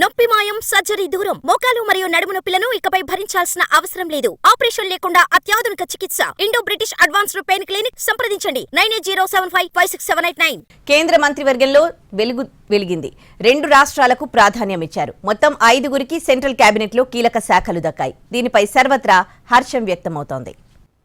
నొప్పి మాయం, సర్జరీ దూరం. మోకాలు మరియు నడుము నొప్పులను ఇకపై భరించాల్సిన అవసరం లేదు. ఆపరేషన్ లేకుండా అత్యాధునిక చికిత్స. Indo British advanced pain clinic సంప్రదించండి 9807556789. కేంద్ర మంత్రివర్గంలో వెలిగింది. 2 రాష్ట్రాలకు ప్రాధాన్యమిచ్చారు. మొత్తం 5గురికి సెంట్రల్ కేబినెట్ లో కీలక శాఖలు దక్కాయి. దీనిపై సర్వత్రా హర్షం వ్యక్తమవుతోంది.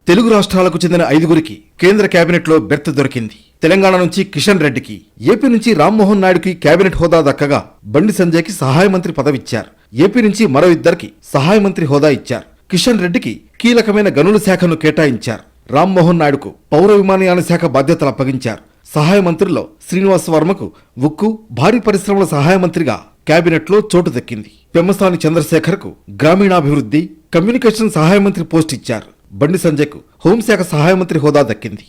తెలుగు రాష్ట్రాలకు చెందిన 5గురికి కేంద్ర కేబినెట్ లో బెర్త్ దొరికింది. తెలంగాణ నుంచి కిషన్ రెడ్డికి, ఏపీ నుంచి రామ్మోహన్ నాయుడుకి కేబినెట్ హోదా దక్కగా బండి సంజయ్కి సహాయ మంత్రి పదవిచ్చారు. ఏపీ నుంచి మరో 2కి సహాయ మంత్రి హోదా ఇచ్చారు. కిషన్ రెడ్డికి కీలకమైన గనుల శాఖను కేటాయించారు. రామ్మోహన్ నాయుడుకు పౌర విమానయాన శాఖ బాధ్యతలు అప్పగించారు. సహాయ మంత్రుల్లో శ్రీనివాస్ వర్మకు ఉక్కు, భారీ పరిశ్రమల సహాయ మంత్రిగా కేబినెట్ లో చోటు దక్కింది. పెమ్మసాని చంద్రశేఖర్ కు గ్రామీణాభివృద్ధి, కమ్యూనికేషన్ సహాయ మంత్రి పోస్ట్ ఇచ్చారు. బండి సంజయ్కు హోంశాఖ సహాయ మంత్రి హోదా దక్కింది.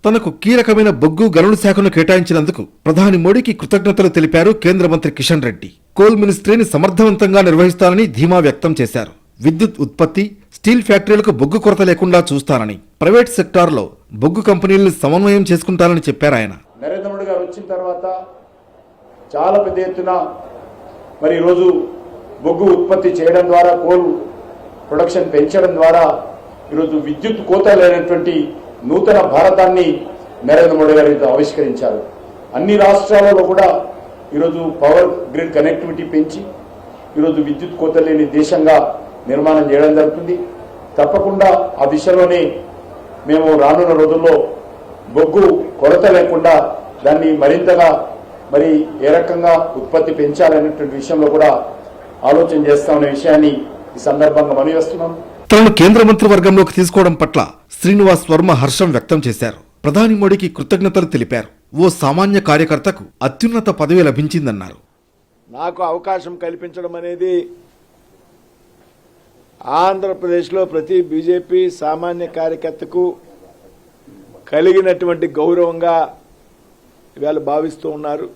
తనకు కీలకమైన బొగ్గు, గనుల శాఖను కేటాయించినందుకు ప్రధాని మోడీకి కృతజ్ఞతలు తెలిపారు కేంద్ర మంత్రి కిషన్ రెడ్డి. కోల్ మినిస్ట్రీని సమర్థవంతంగా నిర్వహిస్తానని ధీమా వ్యక్తం చేశారు. విద్యుత్ ఉత్పత్తి, స్టీల్ ఫ్యాక్టరీలకు బొగ్గు కొరత లేకుండా చూస్తానని, ప్రైవేట్ సెక్టార్లో బొగ్గు కంపెనీలను సమన్వయం చేసుకుంటారని చెప్పారు ఆయన. నరేంద్ర మోడీ గారు వచ్చిన తర్వాత చాలా పెద్ద ఎత్తున మరి ఈరోజు బొగ్గు ఉత్పత్తి చేయడం ద్వారా, కోల్ ప్రొడక్షన్ పెంచడం ద్వారా ఈరోజు విద్యుత్ కోత లేనటువంటి నూతన భారతాన్ని నరేంద్ర మోడీ గారు ఆవిష్కరించారు. అన్ని రాష్ట్రాలలో కూడా ఈరోజు పవర్ గ్రిడ్ కనెక్టివిటీ పెంచి ఈరోజు విద్యుత్ కోత లేని దేశంగా నిర్మాణం చేయడం జరుగుతుంది. తప్పకుండా ఆ దిశలోనే మేము రానున్న రోజుల్లో బొగ్గు కొరత లేకుండా దాన్ని మరింతగా మరి ఏ రకంగా ఉత్పత్తి పెంచాలనేటువంటి విషయంలో కూడా ఆలోచన చేస్తామనే విషయాన్ని ఈ సందర్భంగా మనవిస్తున్నాం. తనను కేంద్ర మంత్రివర్గంలోకి తీసుకోవడం పట్ల శ్రీనివాస్ వర్మ హర్షం వ్యక్తం చేశారు. ప్రధాని మోడీకి కృతజ్ఞతలు తెలిపారు. ఓ సామాన్య కార్యకర్తకు అత్యున్నత పదవి లభించిందన్నారు. నాకు అవకాశం కల్పించడం అనేది ఆంధ్రప్రదేశ్లో ప్రతి బీజేపీ సామాన్య కార్యకర్తకు కలిగినటువంటి గౌరవంగా ఇవాళ భావిస్తూ ఉన్నారు.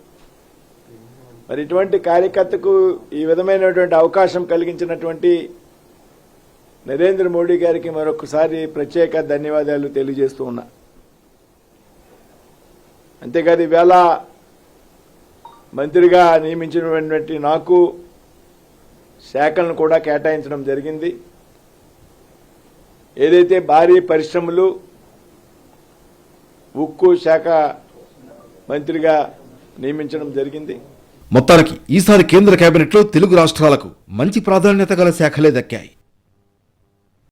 మరి ఇటువంటి కార్యకర్తకు ఈ విధమైనటువంటి అవకాశం కలిగించినటువంటి నరేంద్ర మోడీ గారికి మరొకసారి ప్రత్యేక ధన్యవాదాలు తెలియజేస్తూ ఉన్నా. అంతేకాదు ఇవాళ మంత్రిగా నియమించినటువంటి నాకు శాఖలను కూడా కేటాయించడం జరిగింది. ఏదైతే భారీ పరిశ్రమలు, ఉక్కు శాఖ మంత్రిగా నియమించడం జరిగింది. మొత్తానికి ఈసారి కేంద్ర కేబినెట్ లో తెలుగు రాష్ట్రాలకు మంచి ప్రాధాన్యత గల శాఖలే దక్కాయి.